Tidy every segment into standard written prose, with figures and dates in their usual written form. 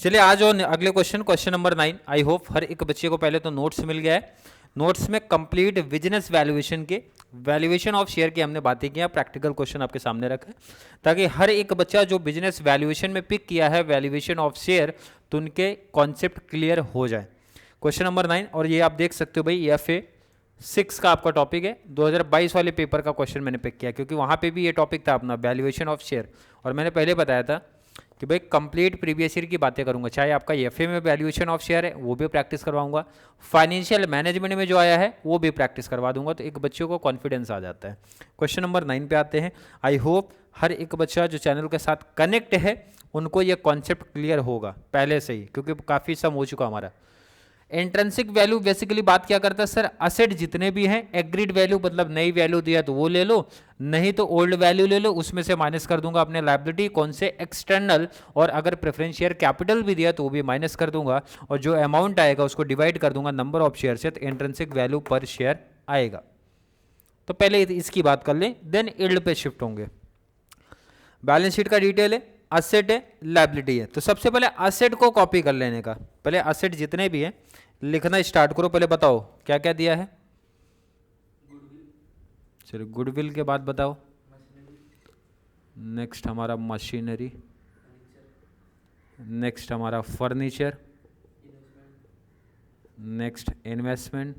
चलिए आज और अगले क्वेश्चन नंबर 9। आई होप हर एक बच्चे को पहले तो नोट्स मिल गया है। नोट्स में कंप्लीट बिजनेस वैल्यूएशन के वैल्यूएशन ऑफ शेयर की हमने बातें की, प्रैक्टिकल क्वेश्चन आपके सामने रखे ताकि हर एक बच्चा जो बिजनेस वैल्यूएशन में पिक किया है वैल्यूएशन ऑफ शेयर, तो उनके कॉन्सेप्ट क्लियर हो जाए। क्वेश्चन नंबर 9, और ये आप देख सकते हो भाई FA 6 का आपका टॉपिक है। 2022 वाले पेपर का क्वेश्चन मैंने पिक किया क्योंकि वहाँ पे भी ये टॉपिक था अपना वैल्यूएशन ऑफ शेयर, और मैंने पहले बताया था कि भाई कंप्लीट प्रीवियस ईयर की बातें करूंगा, चाहे आपका FA में वैल्यूएशन ऑफ शेयर है वो भी प्रैक्टिस करवाऊंगा, फाइनेंशियल मैनेजमेंट में जो आया है वो भी प्रैक्टिस करवा दूंगा, तो एक बच्चों को कॉन्फिडेंस आ जाता है। क्वेश्चन नंबर 9 पे आते हैं। आई होप हर एक बच्चा जो चैनल के साथ कनेक्ट है उनको ये कॉन्सेप्ट क्लियर होगा पहले से ही, क्योंकि काफ़ी सम हो चुका हमारा। इंट्रिंसिक वैल्यू बेसिकली बात क्या करता है सर, असेट जितने भी हैं एग्रीड वैल्यू मतलब नई वैल्यू दिया तो वो ले लो, नहीं तो ओल्ड वैल्यू ले लो, उसमें से माइनस कर दूंगा अपने लायबिलिटी कौन से एक्सटर्नल, और अगर प्रेफरेंस शेयर कैपिटल भी दिया तो वो भी माइनस कर दूंगा, और जो अमाउंट आएगा उसको डिवाइड कर दूंगा नंबर ऑफ शेयर से, तो इंट्रिंसिक वैल्यू पर शेयर आएगा। तो पहले इसकी बात कर लें, देन यील्ड पे शिफ्ट होंगे। बैलेंस शीट का डिटेल है, असेट है, लायबिलिटी है। तो सबसे पहले असेट को कॉपी कर लेने का, पहले असेट जितने भी हैं लिखना स्टार्ट करो। पहले बताओ क्या क्या दिया है। चलो गुडविल के बाद बताओ, नेक्स्ट हमारा मशीनरी, नेक्स्ट हमारा furniture, next investment,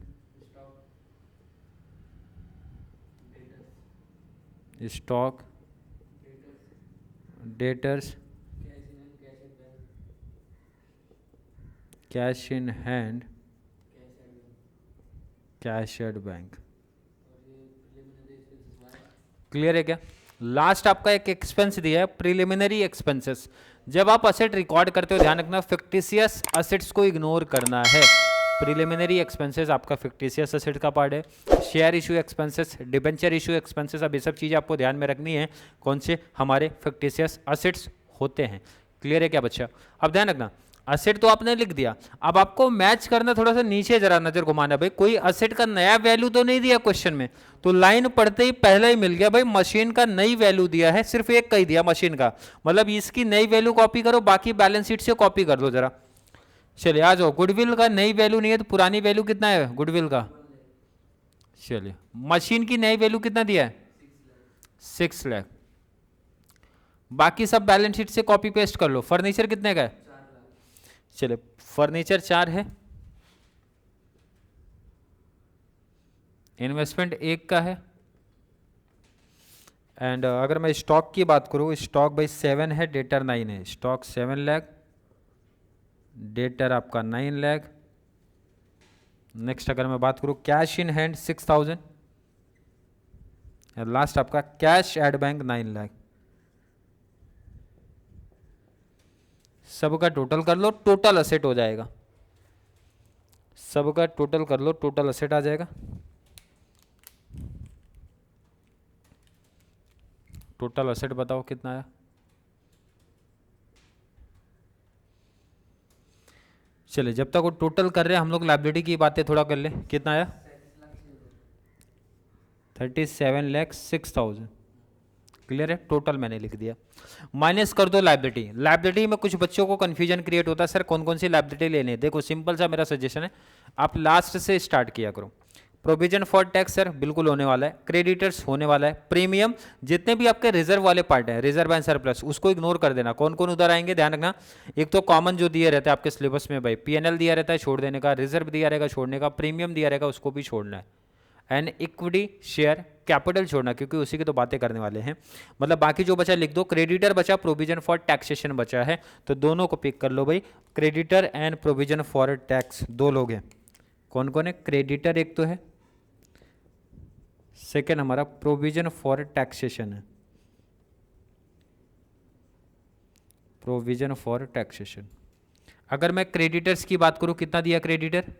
stock, debtors, cash in hand, cash at bank. Clear है क्या। लास्ट आपका एक एक्सपेंस दिया है प्रिलिमिनरी एक्सपेंसेस। जब आप असेट रिकॉर्ड करते हो ध्यान रखना फिक्टिशियस असेट्स को इग्नोर करना है। प्रिलिमिनरी एक्सपेंसेस आपका फिक्टिशियस असेट का पार्ट है। Share issue expenses, debenture issue expenses, अब ये सब चीज़ें आपको ध्यान में रखनी है, कौन से हमारे फिक्टिशियस असेट्स होते हैं। क्लियर है क्या बच्चा। अब ध्यान रखना असेट तो आपने लिख दिया, अब आपको मैच करना, थोड़ा सा नीचे जरा नजर घुमाना, भाई कोई असेट का नया वैल्यू तो नहीं दिया क्वेश्चन में, तो लाइन पढ़ते ही पहला ही मिल गया भाई मशीन का नई वैल्यू दिया है, सिर्फ एक का ही दिया मशीन का, मतलब इसकी नई वैल्यू कॉपी करो, बाकी बैलेंस शीट से कॉपी कर दो जरा। चलिए आ जाओ, गुडविल का नई वैल्यू नहीं है तो पुरानी वैल्यू कितना है गुडविल का। चलिए मशीन की नई वैल्यू कितना दिया है 6 लाख, बाकी सब बैलेंस शीट से कॉपी पेस्ट कर लो। फर्नीचर कितने का है, चलिए फर्नीचर 4 है, इन्वेस्टमेंट 1 का है, एंड अगर मैं स्टॉक की बात करूँ स्टॉक भाई 7 है, डेटर 9 है, स्टॉक 7 लाख, डेटर आपका 9 लाख। नेक्स्ट अगर मैं बात करूँ कैश इन हैंड 6000, लास्ट आपका कैश एट बैंक 9 लाख। सबका टोटल कर लो, टोटल असेट हो जाएगा, सबका टोटल कर लो, टोटल असेट आ जाएगा। टोटल असेट बताओ कितना आया। चलिए जब तक वो टोटल कर रहे हैं हम लोग लायबिलिटी की बातें थोड़ा कर ले, कितना आया 37,06,000। क्लियर है, टोटल मैंने लिख दिया, माइनस कर दो लायबिलिटी। लायबिलिटी में कुछ बच्चों को कंफ्यूजन क्रिएट होता है, सर कौन कौन सी लायबिलिटी लेने। देखो सिंपल सा मेरा सजेशन है, आप लास्ट से स्टार्ट किया करो। प्रोविजन फॉर टैक्स सर बिल्कुल होने वाला है, क्रेडिटर्स होने वाला है, प्रीमियम, जितने भी आपके रिजर्व वाले पार्ट है, रिजर्व एंड सरप्लस, उसको इग्नोर कर देना। कौन कौन उधर आएंगे ध्यान रखना, एक तो कॉमन जो दिया रहता है आपके सिलेबस में भाई PNL दिया रहता है छोड़ देने का, रिजर्व दिया रहेगा छोड़ने का, प्रीमियम दिया रहेगा उसको भी छोड़ना है, एंड इक्विटी शेयर कैपिटल छोड़ना, क्योंकि उसी की तो बातें करने वाले हैं। मतलब बाकी जो बचा लिख दो, क्रेडिटर बचा, प्रोविजन फॉर टैक्सेशन बचा है, तो दोनों को पिक कर लो भाई, creditor and provision for tax, दो लोग हैं। कौन कौन है, क्रेडिटर एक तो है, सेकेंड हमारा प्रोविजन फॉर टैक्सेशन है, प्रोविजन फॉर टैक्सेशन। अगर मैं क्रेडिटर्स की बात करूं कितना दिया क्रेडिटर,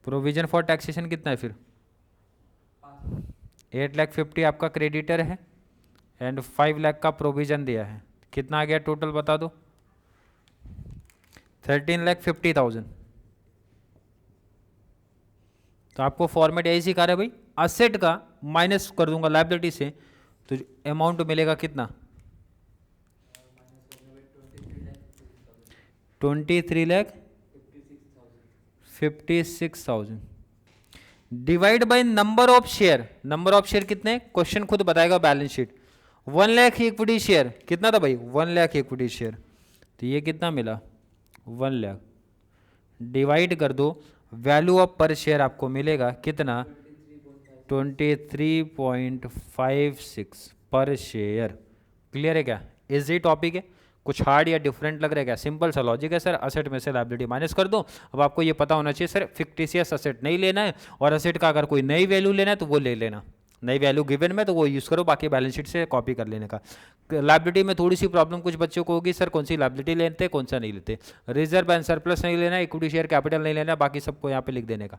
प्रोविजन फॉर टैक्सेशन कितना है फिर 8,50,000 आपका क्रेडिटर है, एंड 5 लाख का प्रोविजन दिया है, कितना आ गया टोटल बता दो 13,50,000। तो आपको फॉर्मेट यही सिखा रहे भाई, असेट का माइनस कर दूंगा लायबिलिटी से, तो अमाउंट मिलेगा कितना 23,56,000 divide by number of share. Number of share कितने, क्वेश्चन खुद बताएगा balance sheet. 1 lakh equity share कितना था भाई, 1 लाख इक्विटी शेयर, तो ये कितना मिला 1 लाख, डिवाइड कर दो वैल्यू ऑफ पर शेयर आपको मिलेगा कितना 23.56 पर शेयर। क्लियर है क्या, इजी टॉपिक है, कुछ हार्ड या डिफरेंट लग रहा है क्या, सिंपल सा लॉजिक है सर। असेट में से लायबिलिटी माइनस कर दो। अब आपको ये पता होना चाहिए सर फिक्टिशियस असेट नहीं लेना है, और असेट का अगर कोई नई वैल्यू लेना है तो वो ले लेना, नई वैल्यू गिवन में तो वो यूज़ करो, बाकी बैलेंस शीट से कॉपी कर लेने का। लायबिलिटी में थोड़ी सी प्रॉब्लम कुछ बच्चों को होगी, सर कौन सी लायबिलिटी लेते हैं कौन सा नहीं लेते। रिजर्व एंड सरप्लस नहीं लेना, इक्विटी शेयर कैपिटल नहीं लेना, बाकी सबको यहाँ पे लिख देने का।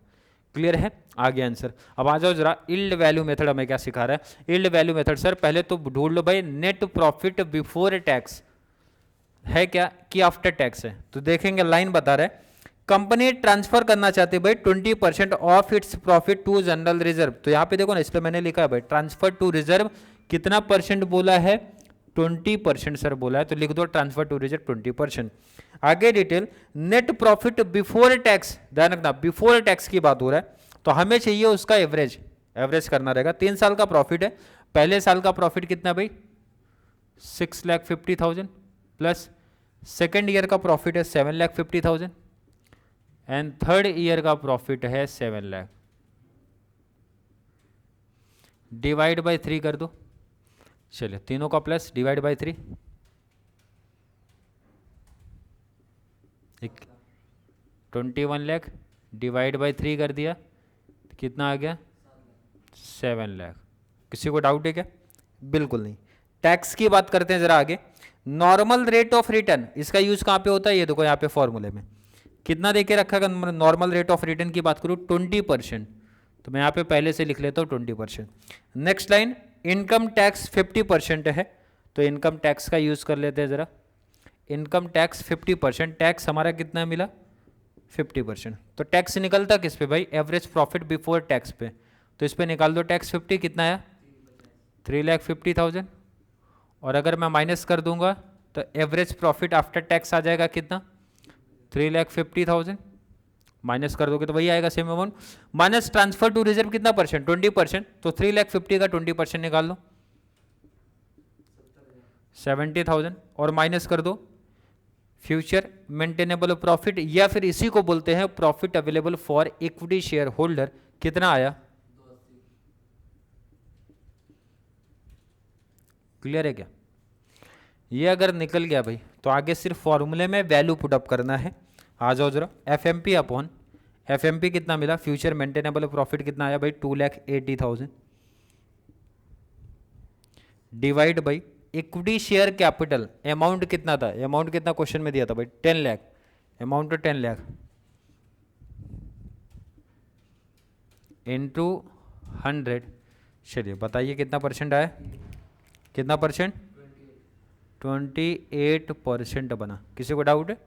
क्लियर है, आ गया आंसर। अब आ जाओ जरा यील्ड वैल्यू मेथड हमें क्या सिखा रहा है। यील्ड वैल्यू मेथड सर पहले तो ढूंढ लो भाई नेट प्रॉफिट बिफोर टैक्स है क्या कि आफ्टर टैक्स है। तो देखेंगे लाइन बता रहा है कंपनी ट्रांसफर करना चाहती है भाई 20% of its profit to general reserve. तो यहाँ पे देखो ना, इस पे मैंने लिखा है भाई ट्रांसफर टू रिजर्व कितना परसेंट बोला है 20% सर बोला है, तो लिख दो ट्रांसफर टू रिजर्व 20%। आगे detail net profit before tax, ध्यान रखना बिफोर टैक्स की बात हो रहा है, तो हमें चाहिए उसका एवरेज, एवरेज करना रहेगा। 3 साल का प्रॉफिट है, पहले साल का प्रॉफिट कितना भाई 6,50,000 प्लस सेकेंड ईयर का प्रॉफिट है 7,50,000 एंड थर्ड ईयर का प्रॉफिट है 7 लाख। डिवाइड बाय 3 कर दो, चलिए तीनों का plus divide by 3, 21 lakh divide by 3 कर दिया, कितना आ गया 7 लाख। किसी को डाउट है क्या, बिल्कुल नहीं। टैक्स की बात करते हैं जरा आगे। नॉर्मल रेट ऑफ रिटर्न, इसका यूज कहाँ पे होता है, ये देखो यहाँ पे फॉर्मूले में कितना देके रखा है। नॉर्मल रेट ऑफ रिटर्न की बात करूँ 20%, तो मैं यहाँ पे पहले से लिख लेता हूँ 20%। नेक्स्ट लाइन इनकम टैक्स 50% है, तो इनकम टैक्स का यूज कर लेते हैं जरा। इनकम टैक्स 50%, टैक्स हमारा कितना मिला 50%, तो टैक्स निकलता किस पे भाई एवरेज प्रॉफिट बिफोर टैक्स पे, तो इस पे निकाल दो टैक्स 50 कितना आया 3,50,000, और अगर मैं माइनस कर दूंगा तो एवरेज प्रॉफिट आफ्टर टैक्स आ जाएगा कितना 3,50,000, माइनस कर दोगे तो वही आएगा same amount. Minus transfer to reserve कितना परसेंट 20%, तो 3,50,000 का 20% निकाल लो 70,000, और माइनस कर दो फ्यूचर मेंटेनेबल प्रॉफिट, या फिर इसी को बोलते हैं profit available for equity share holder, कितना आया। क्लियर है क्या, ये अगर निकल गया भाई तो आगे सिर्फ फॉर्मूले में वैल्यू पुटअप करना है। आ जाओ जरा एफएमपी अपॉन एफएमपी कितना मिला, फ्यूचर मेंटेनेबल प्रॉफिट कितना आया भाई 2,80,000 divide by equity share capital amount कितना था, अमाउंट कितना क्वेश्चन में दिया था भाई 10 लाख, अमाउंट 10 लाख इंटू 100। चलिए बताइए कितना परसेंट आया, कितना परसेंट 28% बना। किसी को डाउट है,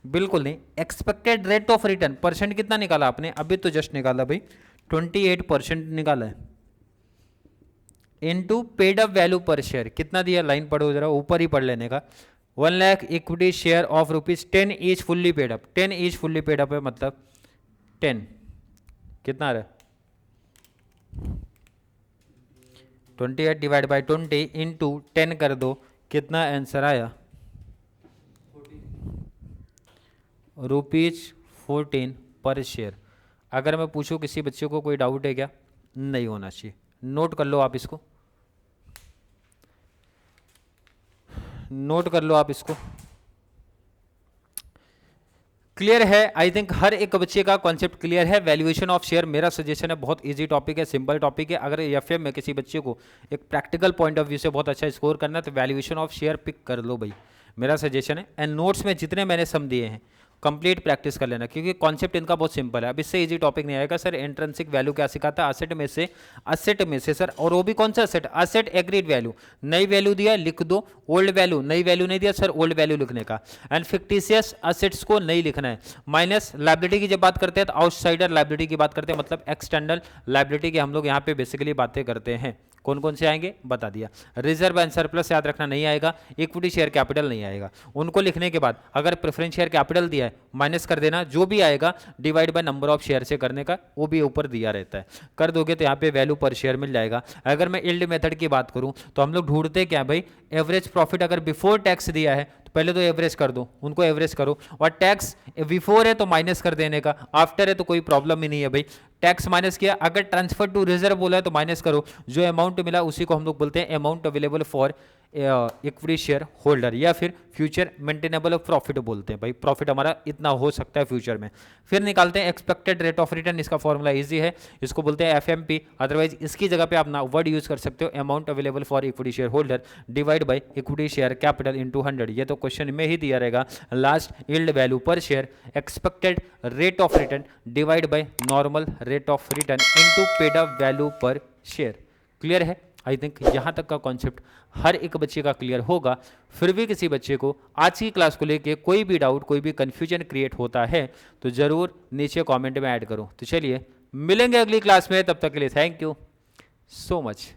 बिल्कुल नहीं। Expected rate of return percent कितना निकाला आपने, अभी तो जस्ट निकाला भाई 28% निकाला है, इनटू पेड अप वैल्यू पर शेयर कितना दिया, लाइन पढ़ो जरा, ऊपर ही पढ़ लेने का। 1 lakh equity share of ₹10 each fully paid up, 10 each fully paid up है मतलब 10 कितना आ रहा है 28 डिवाइड बाई 20 इंटू 10 कर दो, कितना आंसर आया ₹14 पर शेयर। अगर मैं पूछूं किसी बच्चे को कोई डाउट है क्या, नहीं होना चाहिए, नोट कर लो आप इसको, नोट कर लो आप इसको। क्लियर है, आई थिंक हर एक बच्चे का कॉन्सेप्ट क्लियर है। वैल्यूएशन ऑफ शेयर मेरा सजेशन है, बहुत इजी टॉपिक है, सिंपल टॉपिक है। अगर एफएम में किसी बच्चे को एक प्रैक्टिकल पॉइंट ऑफ व्यू से बहुत अच्छा स्कोर करना है तो वैल्यूएशन ऑफ शेयर पिक कर लो भाई, मेरा सजेशन है। एंड नोट्स में जितने मैंने सम दिए हैं कंप्लीट प्रैक्टिस कर लेना, क्योंकि कॉन्सेप्ट इनका बहुत सिंपल है। अब इससे इजी टॉपिक नहीं आएगा सर। इंट्रिंसिक वैल्यू क्या सिखाता है, असेट में से सर, और वो भी कौन सा असेट, असेट एग्रीड वैल्यू, नई वैल्यू दिया लिख दो, ओल्ड वैल्यू, नई वैल्यू नहीं दिया सर ओल्ड वैल्यू लिखने का, एंड फिक्टिशियस असेट्स को नहीं लिखना है। माइनस लायबिलिटी की जब बात करते हैं तो आउटसाइडर लायबिलिटी की बात करते हैं, मतलब एक्सटर्नल लायबिलिटी की हम लोग यहाँ पे बेसिकली बातें करते हैं। कौन कौन से आएंगे बता दिया। रिजर्व एंड सरप्लस याद रखना नहीं आएगा, इक्विटी शेयर कैपिटल नहीं आएगा। उनको लिखने के बाद अगर प्रेफरेंस शेयर कैपिटल दिया है माइनस कर देना, जो भी आएगा divide by number of share से करने का, वो भी ऊपर दिया रहता है, कर दोगे तो यहाँ पे वैल्यू पर शेयर मिल जाएगा। अगर मैं यील्ड मेथड की बात करूँ तो हम लोग ढूंढते क्या भाई, एवरेज प्रॉफिट अगर बिफोर टैक्स दिया है तो पहले तो एवरेज कर दो, उनको एवरेज करो, और टैक्स बिफोर है तो माइनस कर देने का, आफ्टर है तो कोई प्रॉब्लम ही नहीं है भाई। टैक्स माइनस किया, अगर ट्रांसफर टू रिजर्व बोला है तो माइनस करो, जो अमाउंट मिला उसी को हम लोग बोलते हैं amount available for equity share holder, या फिर फ्यूचर मेंटेनेबल प्रॉफिट बोलते हैं भाई, प्रॉफिट हमारा इतना हो सकता है फ्यूचर में। फिर निकालते हैं एक्सपेक्टेड रेट ऑफ रिटर्न, इसका फॉर्मूला इजी है, इसको बोलते हैं एफएमपी, अदरवाइज इसकी जगह पे आप ना वर्ड यूज कर सकते हो amount available for equity share holder divide by equity share capital into 100। ये तो क्वेश्चन में ही दिया रहेगा, लास्ट यील्ड वैल्यू पर share expected rate of return divide by normal rate of return into paid up value पर share. Clear है? I think यहाँ तक का कॉन्सेप्ट हर एक बच्चे का क्लियर होगा। फिर भी किसी बच्चे को आज की क्लास को लेके कोई भी डाउट, कोई भी कन्फ्यूजन क्रिएट होता है तो ज़रूर नीचे कमेंट में ऐड करो। तो चलिए मिलेंगे अगली क्लास में, तब तक के लिए थैंक यू सो मच।